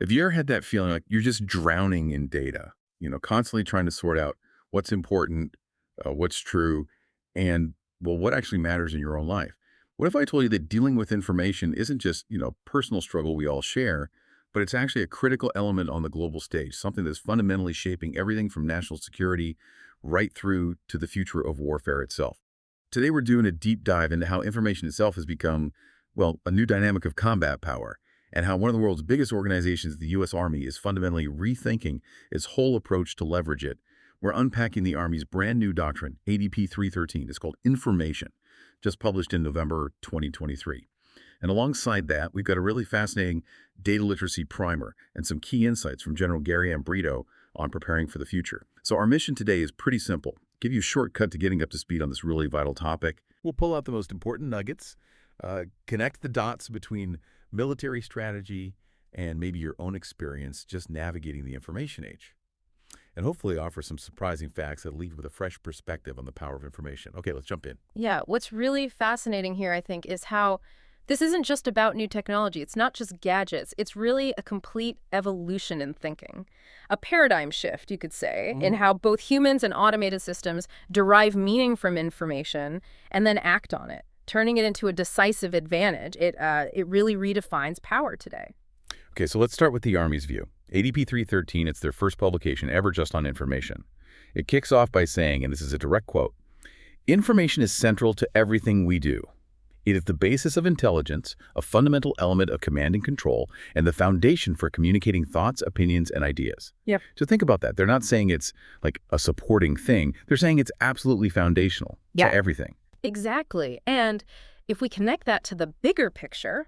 Have you ever had that feeling like you're just drowning in data, constantly trying to sort out what's important, what's true, and, well, what actually matters in your own life? What if I told you that dealing with information isn't just, personal struggle we all share, but it's actually a critical element on the global stage, something that's fundamentally shaping everything from national security right through to the future of warfare itself? Today, we're doing a deep dive into how information itself has become, well, a new dynamic of combat power, and how one of the world's biggest organizations, the U.S. Army, is fundamentally rethinking its whole approach to leverage it. We're unpacking the Army's brand new doctrine, ADP 313. It's called Information, just published in November 2023. And alongside that, we've got a really fascinating data literacy primer and some key insights from General Gary Ambrito on preparing for the future. So our mission today is pretty simple. Give you a shortcut to getting up to speed on this really vital topic. We'll pull out the most important nuggets, connect the dots between military strategy and maybe your own experience just navigating the information age, and hopefully offer some surprising facts that leave with a fresh perspective on the power of information. Okay, let's jump in. Yeah, what's really fascinating here, I think, is how this isn't just about new technology. It's not just gadgets. It's really a complete evolution in thinking. A paradigm shift, you could say, in how both humans and automated systems derive meaning from information and then act on it, turning it into a decisive advantage. It really redefines power today. Okay, so let's start with the Army's view. ADP 313, it's their first publication ever just on information. It kicks off by saying, and this is a direct quote, "Information is central to everything we do. It is the basis of intelligence, a fundamental element of command and control, and the foundation for communicating thoughts, opinions, and ideas." Yep. So think about that. They're not saying it's like a supporting thing. They're saying it's absolutely foundational to everything. Exactly. And if we connect that to the bigger picture,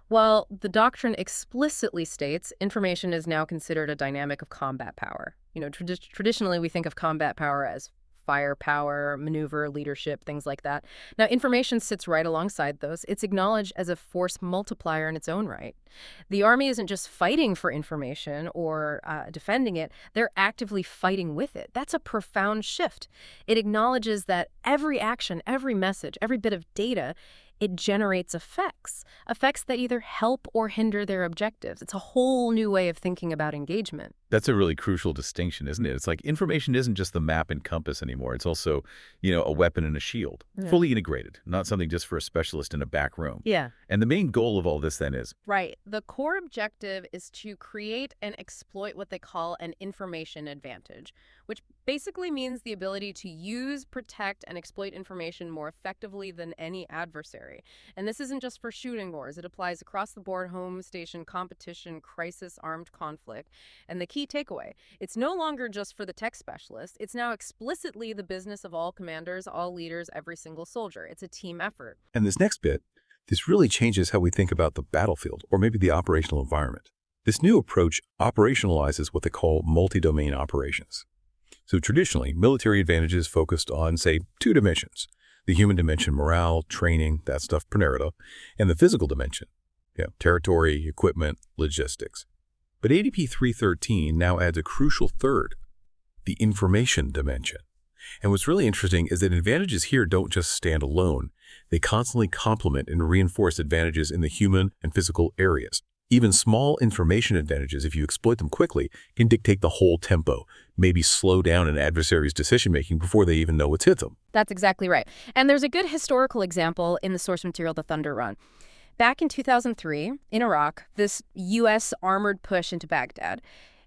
well, the doctrine explicitly states information is now considered a dynamic of combat power. Traditionally, we think of combat power as firepower, maneuver, leadership, things like that. Now, information sits right alongside those. It's acknowledged as a force multiplier in its own right. The Army isn't just fighting for information or defending it. They're actively fighting with it. That's a profound shift. It acknowledges that every action, every message, every bit of data, it generates effects that either help or hinder their objectives. It's a whole new way of thinking about engagement. That's a really crucial distinction, isn't it? It's like information isn't just the map and compass anymore. It's also, a weapon and a shield, fully integrated, not something just for a specialist in a back room. Yeah. And the main goal of all this then is? Right. The core objective is to create and exploit what they call an information advantage, which basically means the ability to use, protect, and exploit information more effectively than any adversary. And this isn't just for shooting wars. It applies across the board: home, station, competition, crisis, armed conflict. And the key takeaway, it's no longer just for the tech specialist. It's now explicitly the business of all commanders, all leaders, every single soldier. It's a team effort. And this next bit, this really changes how we think about the battlefield or maybe the operational environment. This new approach operationalizes what they call multi-domain operations. So traditionally, military advantages focused on, say, two dimensions: the human dimension, morale, training, that stuff, prenerita, and the physical dimension, territory, equipment, logistics. But ADP 313 now adds a crucial third, the information dimension. And what's really interesting is that advantages here don't just stand alone. They constantly complement and reinforce advantages in the human and physical areas. Even small information advantages, if you exploit them quickly, can dictate the whole tempo, maybe slow down an adversary's decision-making before they even know what's hit them. That's exactly right. And there's a good historical example in the source material, The Thunder Run. Back in 2003, in Iraq, this U.S. armored push into Baghdad,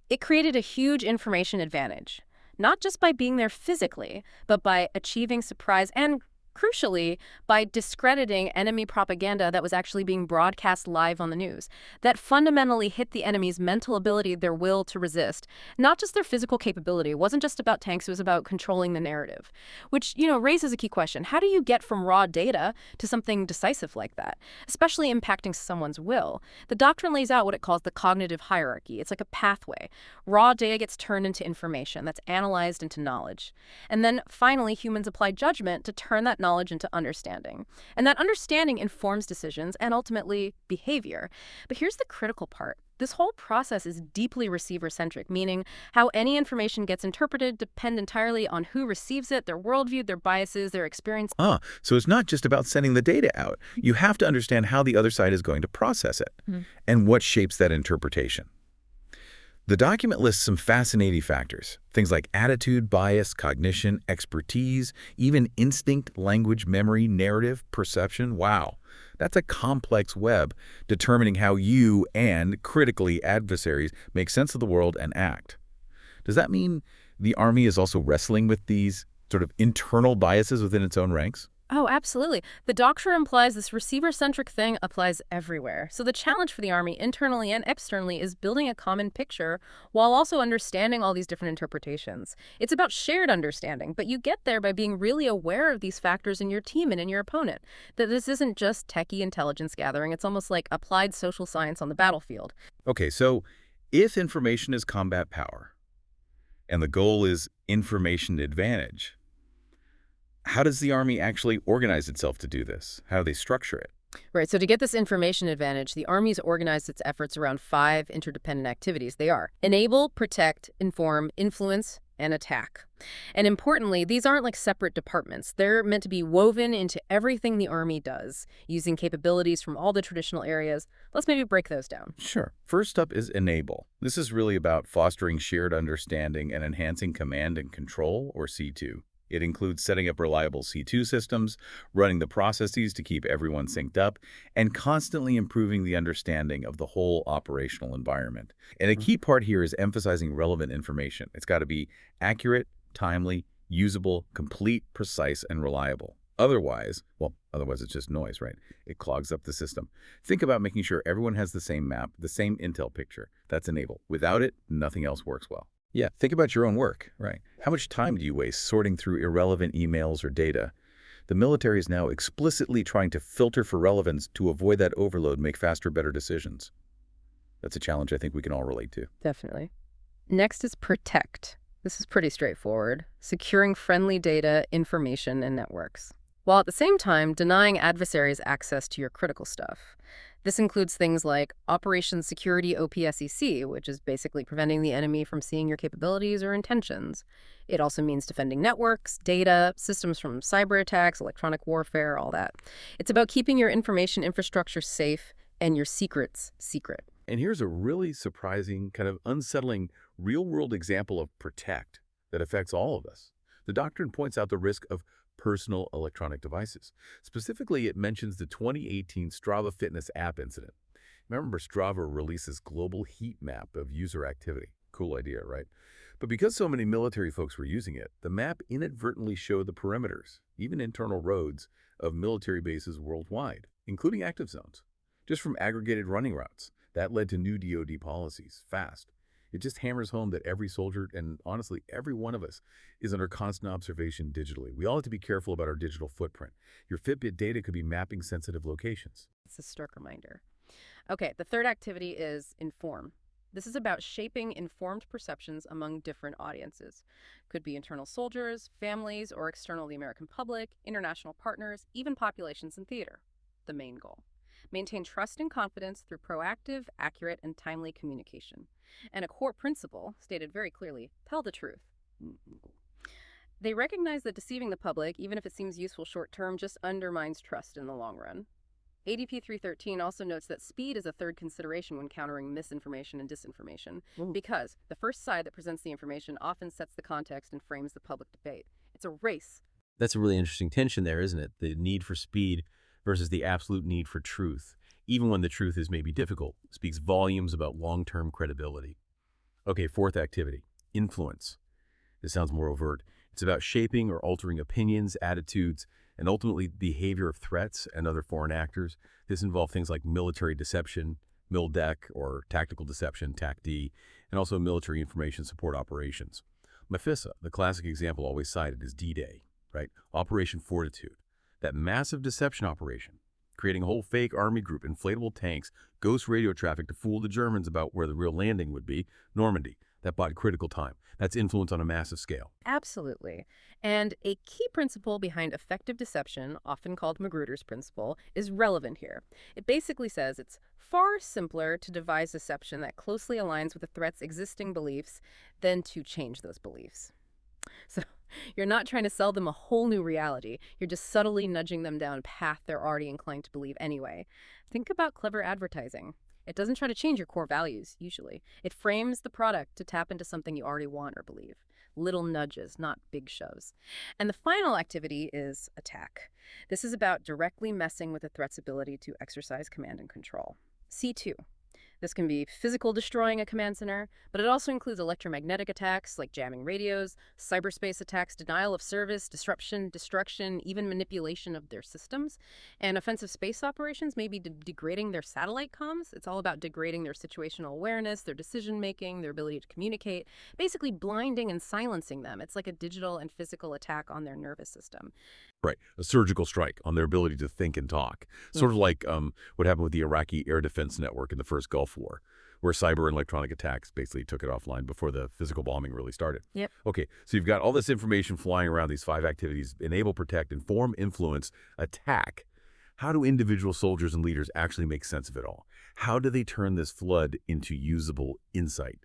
it created a huge information advantage, not just by being there physically, but by achieving surprise and, crucially, by discrediting enemy propaganda that was actually being broadcast live on the news. That fundamentally hit the enemy's mental ability, their will to resist, not just their physical capability. It wasn't just about tanks, it was about controlling the narrative, which, raises a key question. How do you get from raw data to something decisive like that, especially impacting someone's will? The doctrine lays out what it calls the cognitive hierarchy. It's like a pathway. Raw data gets turned into information that's analyzed into knowledge. And then finally, humans apply judgment to turn that knowledge into understanding. And that understanding informs decisions and ultimately behavior. But here's the critical part. This whole process is deeply receiver-centric, meaning how any information gets interpreted depends entirely on who receives it, their worldview, their biases, their experience. So it's not just about sending the data out. You have to understand how the other side is going to process it and what shapes that interpretation. The document lists some fascinating factors, things like attitude, bias, cognition, expertise, even instinct, language, memory, narrative, perception. Wow, that's a complex web determining how you and, critically, adversaries make sense of the world and act. Does that mean the Army is also wrestling with these sort of internal biases within its own ranks? Oh, absolutely. The Doctrine implies this receiver-centric thing applies everywhere. So the challenge for the Army, internally and externally, is building a common picture while also understanding all these different interpretations. It's about shared understanding, but you get there by being really aware of these factors in your team and in your opponent. That this isn't just techie intelligence gathering, it's almost like applied social science on the battlefield. Okay, so if information is combat power, and the goal is information advantage, how does the Army actually organize itself to do this? How do they structure it? Right, so to get this information advantage, the Army's organized its efforts around 5 interdependent activities. They are enable, protect, inform, influence, and attack. And importantly, these aren't like separate departments. They're meant to be woven into everything the Army does, using capabilities from all the traditional areas. Let's maybe break those down. Sure. First up is enable. This is really about fostering shared understanding and enhancing command and control, or C2. It includes setting up reliable C2 systems, running the processes to keep everyone synced up, and constantly improving the understanding of the whole operational environment. And a key part here is emphasizing relevant information. It's got to be accurate, timely, usable, complete, precise, and reliable. Otherwise it's just noise, right? It clogs up the system. Think about making sure everyone has the same map, the same intel picture. That's enable. Without it, nothing else works well. Yeah, think about your own work, right? How much time do you waste sorting through irrelevant emails or data? The military is now explicitly trying to filter for relevance to avoid that overload, make faster, better decisions. That's a challenge I think we can all relate to. Definitely. Next is protect. This is pretty straightforward. Securing friendly data, information, and networks, while at the same time denying adversaries access to your critical stuff. This includes things like Operation Security OPSEC, which is basically preventing the enemy from seeing your capabilities or intentions. It also means defending networks, data, systems from cyber attacks, electronic warfare, all that. It's about keeping your information infrastructure safe and your secrets secret. And here's a really surprising, kind of unsettling, real-world example of protect that affects all of us. The Doctrine points out the risk of personal electronic devices. Specifically, it mentions the 2018 Strava Fitness app incident. Remember, Strava releases global heat map of user activity. Cool idea, right? But because so many military folks were using it, the map inadvertently showed the perimeters, even internal roads, of military bases worldwide, including active zones, just from aggregated running routes. That led to new DoD policies, fast. It just hammers home that every soldier, and honestly, every one of us, is under constant observation digitally. We all have to be careful about our digital footprint. Your Fitbit data could be mapping sensitive locations. It's a stark reminder. Okay, the third activity is inform. This is about shaping informed perceptions among different audiences. Could be internal soldiers, families, or external the American public, international partners, even populations in theater. The main goal. Maintain trust and confidence through proactive, accurate, and timely communication. And a core principle, stated very clearly, tell the truth. They recognize that deceiving the public, even if it seems useful short-term, just undermines trust in the long run. ADP 313 also notes that speed is a third consideration when countering misinformation and disinformation, because the first side that presents the information often sets the context and frames the public debate. It's a race. That's a really interesting tension there, isn't it? The need for speed versus the absolute need for truth, even when the truth is maybe difficult, speaks volumes about long-term credibility. Okay, fourth activity, influence. This sounds more overt. It's about shaping or altering opinions, attitudes, and ultimately behavior of threats and other foreign actors. This involves things like military deception, MILDEC, or tactical deception, TACD, and also military information support operations. Mephisto, the classic example always cited, is D-Day, right? Operation Fortitude, that massive deception operation, creating a whole fake army group, inflatable tanks, ghost radio traffic to fool the Germans about where the real landing would be, Normandy. That bought critical time. That's influence on a massive scale. Absolutely. And a key principle behind effective deception, often called Magruder's principle, is relevant here. It basically says it's far simpler to devise deception that closely aligns with the threat's existing beliefs than to change those beliefs. So you're not trying to sell them a whole new reality. You're just subtly nudging them down a path they're already inclined to believe anyway. Think about clever advertising. It doesn't try to change your core values, usually. It frames the product to tap into something you already want or believe. Little nudges, not big shoves. And the final activity is attack. This is about directly messing with the threat's ability to exercise command and control. C2. This can be physical destroying a command center, but it also includes electromagnetic attacks like jamming radios, cyberspace attacks, denial of service, disruption, destruction, even manipulation of their systems. And offensive space operations may be degrading their satellite comms. It's all about degrading their situational awareness, their decision-making, their ability to communicate, basically blinding and silencing them. It's like a digital and physical attack on their nervous system. Right, a surgical strike on their ability to think and talk. Sort of like what happened with the Iraqi air defense network in the first Gulf War, where cyber and electronic attacks basically took it offline before the physical bombing really started. Yep. Okay, so you've got all this information flying around, these 5 activities: enable, protect, inform, influence, attack. How do individual soldiers and leaders actually make sense of it all? How do they turn this flood into usable insight?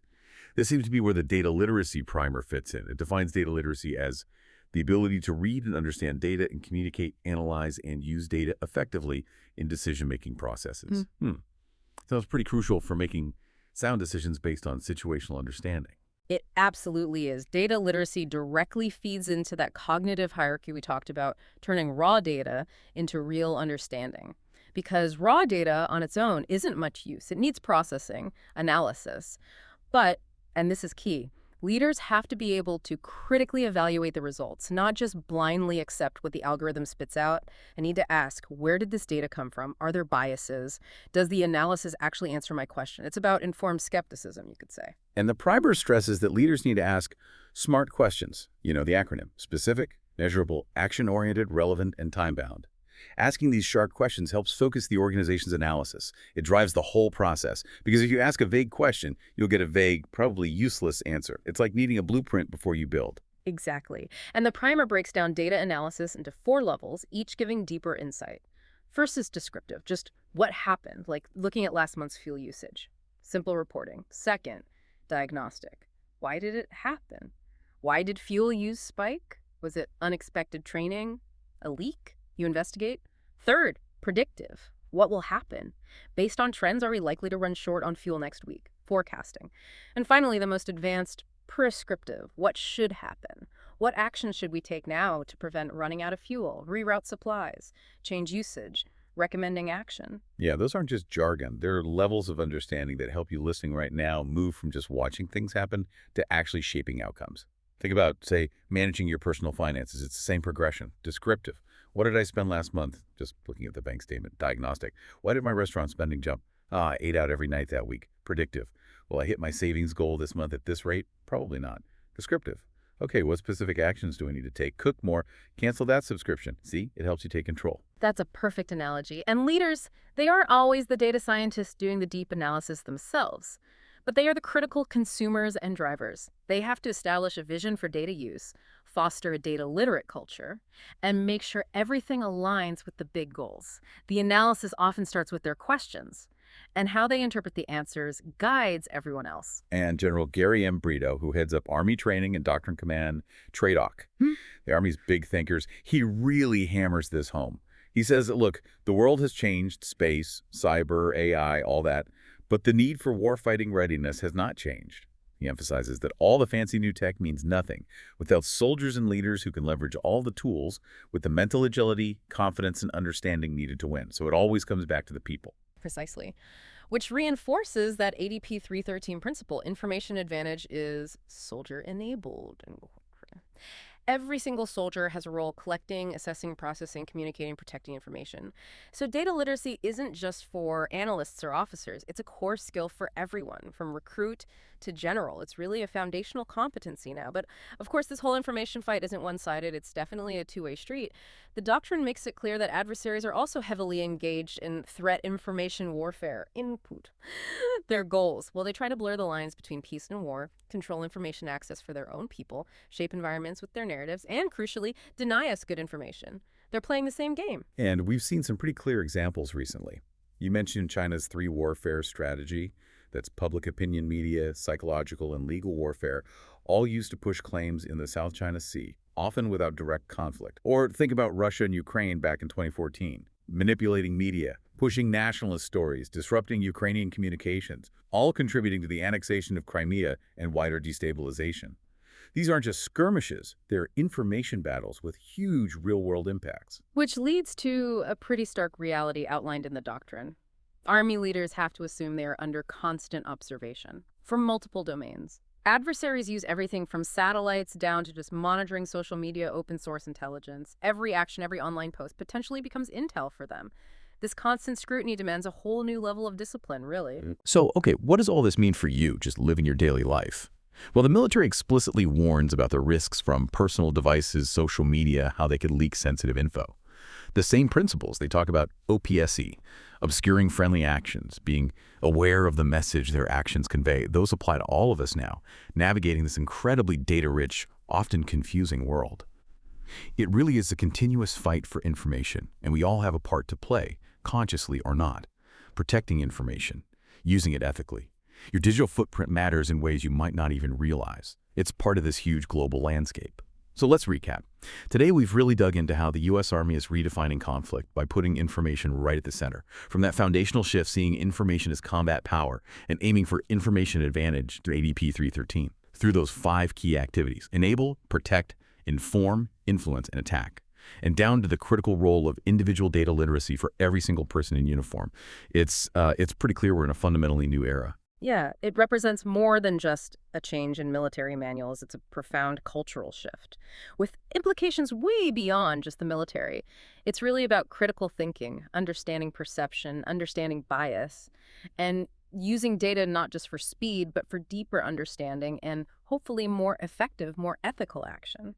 This seems to be where the data literacy primer fits in. It defines data literacy as the ability to read and understand data and communicate, analyze, and use data effectively in decision-making processes. Sounds pretty crucial for making sound decisions based on situational understanding. It absolutely is. Data literacy directly feeds into that cognitive hierarchy we talked about, turning raw data into real understanding. Because raw data on its own isn't much use. It needs processing, analysis. But, and this is key, leaders have to be able to critically evaluate the results, not just blindly accept what the algorithm spits out. I need to ask, where did this data come from? Are there biases? Does the analysis actually answer my question? It's about informed skepticism, you could say. And the primer stresses that leaders need to ask SMART questions. You know, the acronym: specific, measurable, action-oriented, relevant, and time-bound. Asking these sharp questions helps focus the organization's analysis. It drives the whole process. Because if you ask a vague question, you'll get a vague, probably useless answer. It's like needing a blueprint before you build. Exactly. And the primer breaks down data analysis into 4 levels, each giving deeper insight. First is descriptive, just what happened, like looking at last month's fuel usage. Simple reporting. Second, diagnostic. Why did it happen? Why did fuel use spike? Was it unexpected training? A leak? You investigate. Third, predictive. What will happen? Based on trends, are we likely to run short on fuel next week? Forecasting. And finally, the most advanced, prescriptive. What should happen? What actions should we take now to prevent running out of fuel, reroute supplies, change usage, recommending action? Yeah, those aren't just jargon. They're levels of understanding that help you listening right now move from just watching things happen to actually shaping outcomes. Think about, say, managing your personal finances. It's the same progression. Descriptive. What did I spend last month? Just looking at the bank statement. Diagnostic. Why did my restaurant spending jump? I ate out every night that week. Predictive. Will I hit my savings goal this month at this rate? Probably not. Descriptive. Okay, what specific actions do I need to take? Cook more. Cancel that subscription. See, it helps you take control. That's a perfect analogy. And leaders, they aren't always the data scientists doing the deep analysis themselves, but they are the critical consumers and drivers. They have to establish a vision for data use, foster a data-literate culture, and make sure everything aligns with the big goals. The analysis often starts with their questions, and how they interpret the answers guides everyone else. And General Gary M. Brito, who heads up Army Training and Doctrine Command, TRADOC, the Army's big thinkers, he really hammers this home. He says that, look, the world has changed, space, cyber, AI, all that, but the need for warfighting readiness has not changed. He emphasizes that all the fancy new tech means nothing without soldiers and leaders who can leverage all the tools with the mental agility, confidence, and understanding needed to win. So it always comes back to the people. Precisely. Which reinforces that ADP 313 principle. Information advantage is soldier-enabled. Every single soldier has a role collecting, assessing, processing, communicating, protecting information. So data literacy isn't just for analysts or officers. It's a core skill for everyone, from recruit to general. It's really a foundational competency now. But of course, this whole information fight isn't one-sided. It's definitely a two-way street. The doctrine makes it clear that adversaries are also heavily engaged in threat information warfare. Input. Their goals. Well, they try to blur the lines between peace and war, control information access for their own people, shape environments with their narratives, and crucially, deny us good information. They're playing the same game. And we've seen some pretty clear examples recently. You mentioned China's 3 warfare strategy. That's public opinion media, psychological, and legal warfare, all used to push claims in the South China Sea, often without direct conflict. Or think about Russia and Ukraine back in 2014. Manipulating media, pushing nationalist stories, disrupting Ukrainian communications, all contributing to the annexation of Crimea and wider destabilization. These aren't just skirmishes, they're information battles with huge real-world impacts. Which leads to a pretty stark reality outlined in the Doctrine. Army leaders have to assume they are under constant observation from multiple domains. Adversaries use everything from satellites down to just monitoring social media, open source intelligence. Every action, every online post potentially becomes intel for them. This constant scrutiny demands a whole new level of discipline, really. So, okay, what does all this mean for you, just living your daily life? Well, the military explicitly warns about the risks from personal devices, social media, how they could leak sensitive info. The same principles, they talk about OPSE, obscuring friendly actions, being aware of the message their actions convey. Those apply to all of us now, navigating this incredibly data-rich, often confusing world. It really is a continuous fight for information, and we all have a part to play, consciously or not, protecting information, using it ethically. Your digital footprint matters in ways you might not even realize. It's part of this huge global landscape. So let's recap. Today, we've really dug into how the U.S. Army is redefining conflict by putting information right at the center. From that foundational shift, seeing information as combat power and aiming for information advantage to ADP 313 through those 5 key activities: enable, protect, inform, influence, and attack. And down to the critical role of individual data literacy for every single person in uniform. It's pretty clear we're in a fundamentally new era. Yeah, it represents more than just a change in military manuals. It's a profound cultural shift with implications way beyond just the military. It's really about critical thinking, understanding perception, understanding bias, and using data not just for speed, but for deeper understanding and hopefully more effective, more ethical action.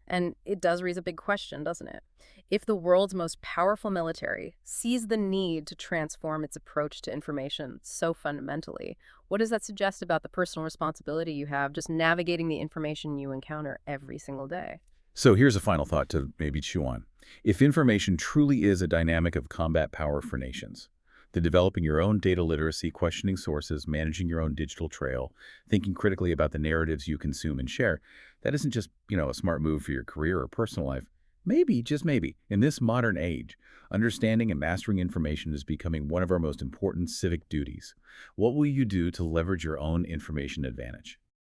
And it does raise a big question, doesn't it? If the world's most powerful military sees the need to transform its approach to information so fundamentally, what does that suggest about the personal responsibility you have just navigating the information you encounter every single day? So here's a final thought to maybe chew on. If information truly is a dynamic of combat power for nations, then developing your own data literacy, questioning sources, managing your own digital trail, thinking critically about the narratives you consume and share, that isn't just, a smart move for your career or personal life. Maybe, just maybe, in this modern age, understanding and mastering information is becoming one of our most important civic duties. What will you do to leverage your own information advantage?